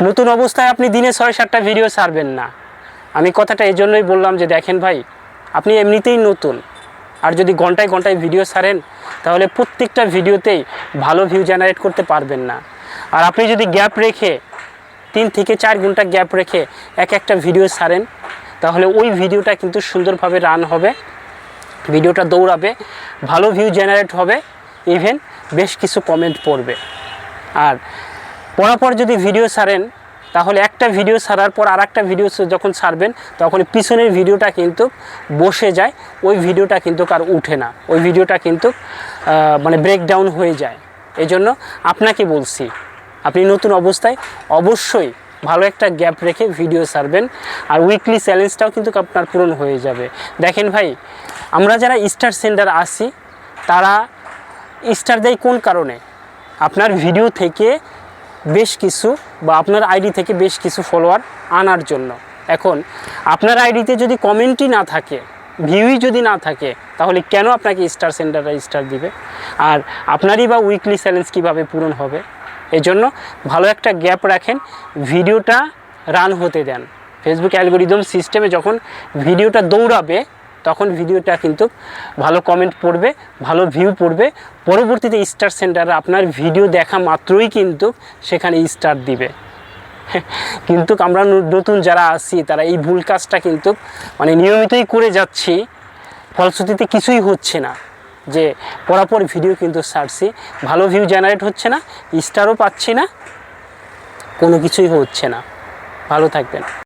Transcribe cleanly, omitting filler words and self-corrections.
নতুন অবস্থায় আপনি দিনে 6-7টা ভিডিও ছাড়বেন না। আমি কথাটা এই জন্যই বললাম যে দেখেন ভাই, আপনি এমনিতেই নতুন, আর যদি ঘন্টায় ঘন্টায় ভিডিও ছাড়েন তাহলে প্রত্যেকটা ভিডিওতেই ভালো ভিউ জেনারেট করতে পারবেন না। আর আপনি যদি গ্যাপ রেখে 3 থেকে 4 ঘন্টা গ্যাপ রেখে একটা ভিডিও ছাড়েন তাহলে ওই ভিডিওটা কিন্তু সুন্দরভাবে রান হবে, ভিডিওটা দৌড়াবে, ভালো ভিউ জেনারেট হবে, ইভেন বেশ কিছু কমেন্ট পড়বে। আর পরপর যদি ভিডিও ছাড়েন তাহলে একটা ভিডিও ছাড়ার পর আর একটা ভিডিও যখন ছাড়বেন তখন পিছনের ভিডিওটা কিন্তু বসে যায়, ওই ভিডিওটা কিন্তু আর উঠে না, ওই ভিডিওটা কিন্তু মানে ব্রেকডাউন হয়ে যায়। এই জন্য আপনাকে বলছি, আপনি নতুন অবস্থায় অবশ্যই ভালো একটা গ্যাপ রেখে ভিডিও ছাড়বেন, আর উইকলি চ্যালেঞ্জটাও কিন্তু আপনার পূরণ হয়ে যাবে। দেখেন ভাই, আমরা যারা স্টার সেন্ডার আছি তারা স্টার দেয় কোন কারণে? আপনার ভিডিও থেকে বেশ কিছু বা আপনার আইডি থেকে বেশ কিছু ফলোয়ার আনার জন্য। এখন আপনার আইডিতে যদি কমেন্টই না থাকে, ভিউই যদি না থাকে, তাহলে কেন আপনাকে স্টার সেন্ডাররা স্টার দিবে? আর আপনারই বা উইকলি চ্যালেঞ্জ কীভাবে পূরণ হবে? এই জন্য ভালো একটা গ্যাপ রাখেন, ভিডিওটা রান হতে দেন। ফেসবুক অ্যালগোরিদম সিস্টেমে যখন ভিডিওটা দৌড়াবে তখন ভিডিওটা কিন্তু ভালো কমেন্ট পড়বে, ভালো ভিউ পড়বে, পরবর্তীতে স্টার সেন্টাররা আপনার ভিডিও দেখা মাত্রই কিন্তু সেখানে স্টার দিবে। কিন্তু আমরা নতুন যারা আছি তারা এই ভুল কাজটা কিন্তু মানে নিয়মিতই করে যাচ্ছি, ফলশ্রুতিতে কিছুই হচ্ছে না। যে পরপর ভিডিও কিন্তু ছাড়ছি, ভালো ভিউ জেনারেট হচ্ছে না, স্টারও পাচ্ছি না, কোনো কিছুই হচ্ছে না। ভালো থাকবেন।